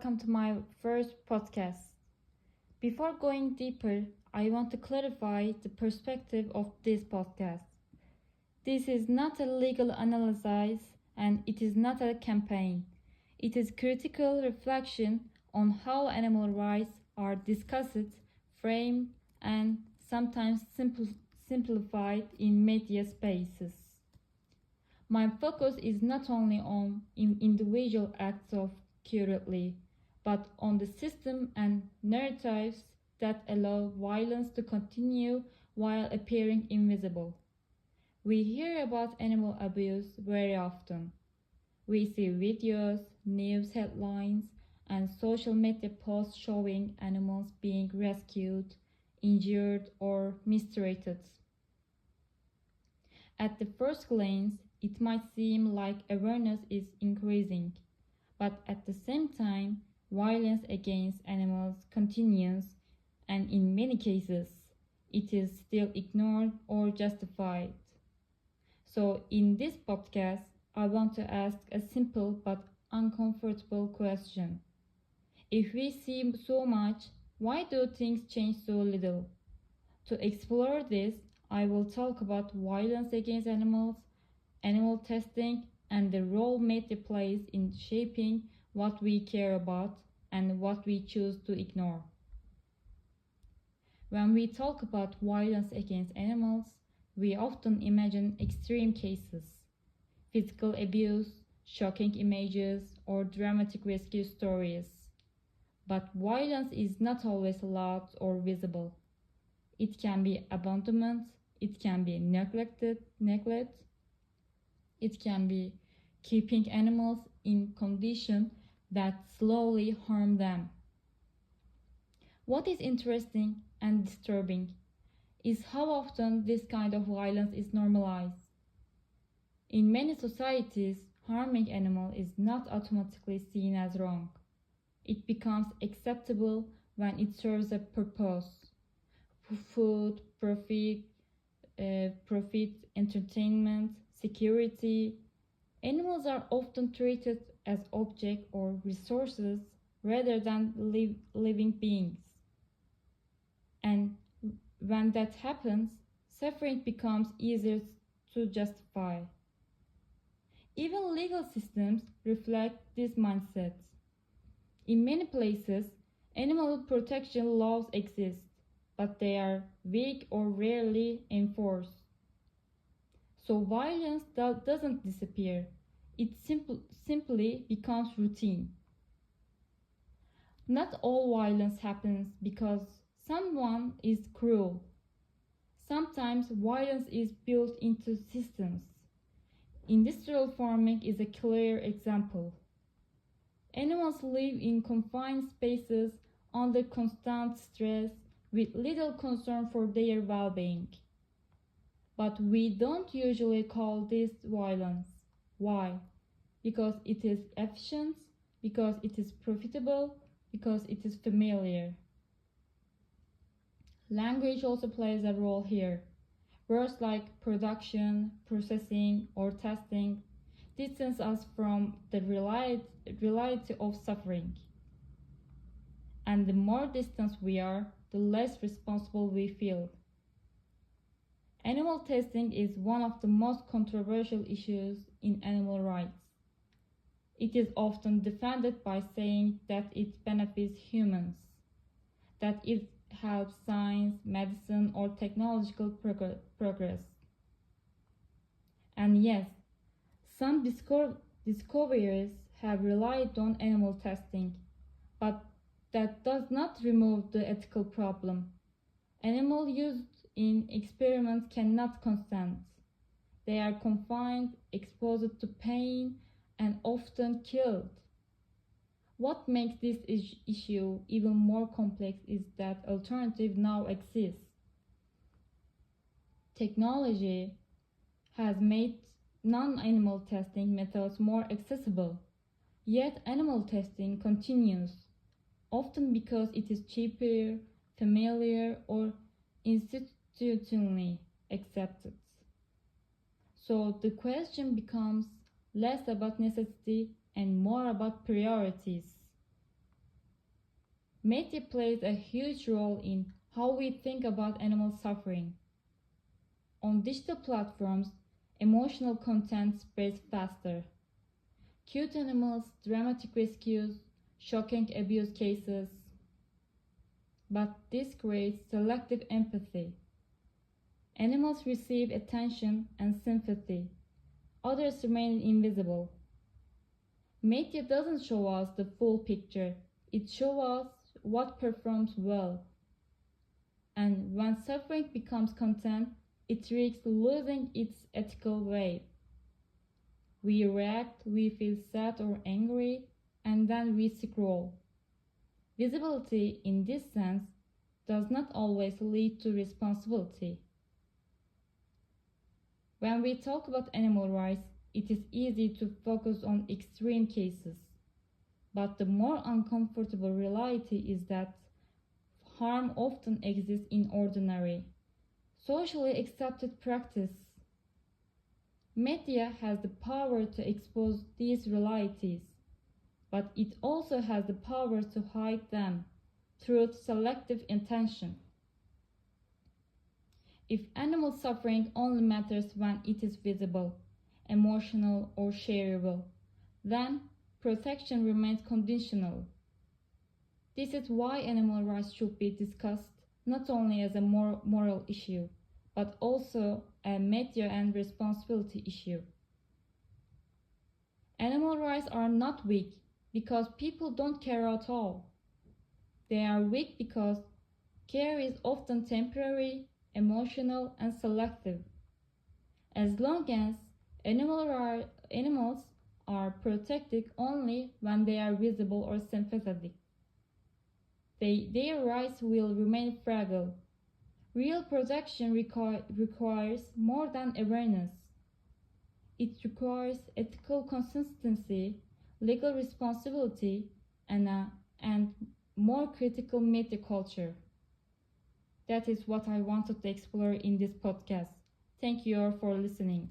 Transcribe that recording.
welcome to my first podcast. Before going deeper, I want to clarify the perspective of this podcast. This is not a legal analysis and it is not a campaign. It is critical reflection on how animal rights are discussed, framed, and sometimes simplified in media spaces. My focus is not only on individual acts of cruelty, but on the system and narratives that allow violence to continue while appearing invisible. We hear about animal abuse very often. We see videos, news headlines, and social media posts showing animals being rescued, injured, or mistreated. At the first glance, it might seem like awareness is increasing, but at the same time, violence against animals continues, and in many cases, it is still ignored or justified. So, in this podcast, I want to ask a simple but uncomfortable question. If we see so much, why do things change so little? To explore this, I will talk about violence against animals, animal testing, and the role media plays in shaping what we care about and what we choose to ignore. When we talk about violence against animals, we often imagine extreme cases, physical abuse, shocking images, or dramatic rescue stories. But violence is not always loud or visible. It can be abandonment, it can be neglect, it can be keeping animals in conditions that slowly harm them. What is interesting and disturbing is how often this kind of violence is normalized. In many societies, harming animals is not automatically seen as wrong. It becomes acceptable when it serves a purpose: food, profit, entertainment, security. Animals are often treated as objects or resources rather than living beings. And when that happens, suffering becomes easier to justify. Even legal systems reflect this mindset. In many places, animal protection laws exist, but they are weak or rarely enforced. So violence doesn't disappear, it simply becomes routine. Not all violence happens because someone is cruel. Sometimes violence is built into systems. Industrial farming is a clear example. Animals live in confined spaces under constant stress with little concern for their well-being. But we don't usually call this violence. Why? Because it is efficient, because it is profitable, because it is familiar. Language also plays a role here. Words like production, processing, or testing distance us from the reality of suffering. And the more distant we are, the less responsible we feel. Animal testing is one of the most controversial issues in animal rights. It is often defended by saying that it benefits humans, that it helps science, medicine, or technological progress. And yes, some discoveries have relied on animal testing, but that does not remove the ethical problem. Animals used in experiments cannot consent. They are confined, exposed to pain, and often killed. What makes this issue even more complex is that alternatives now exist. Technology has made non-animal testing methods more accessible, yet animal testing continues, often because it is cheaper, familiar, or institutionally accepted. So the question becomes less about necessity and more about priorities. Media plays a huge role in how we think about animal suffering. On digital platforms, emotional content spreads faster. Cute animals, dramatic rescues, shocking abuse cases. But this creates selective empathy. Animals receive attention and sympathy. Others remain invisible. Media doesn't show us the full picture. It shows us what performs well. And when suffering becomes content, it risks losing its ethical weight. We react, we feel sad or angry, and then we scroll. Visibility, in this sense, does not always lead to responsibility. When we talk about animal rights, it is easy to focus on extreme cases. But the more uncomfortable reality is that harm often exists in ordinary, socially accepted practice. Media has the power to expose these realities, but it also has the power to hide them through selective intention. If animal suffering only matters when it is visible, emotional, or shareable, then protection remains conditional. This is why animal rights should be discussed not only as a moral issue, but also a media and responsibility issue. Animal rights are not weak because people don't care at all. They are weak because care is often temporary, emotional, and selective. As long as animals are protected only when they are visible or sympathetic, their rights will remain fragile. Real protection requires more than awareness. It requires ethical consistency, legal responsibility, and more critical media culture. That is what I wanted to explore in this podcast. Thank you all for listening.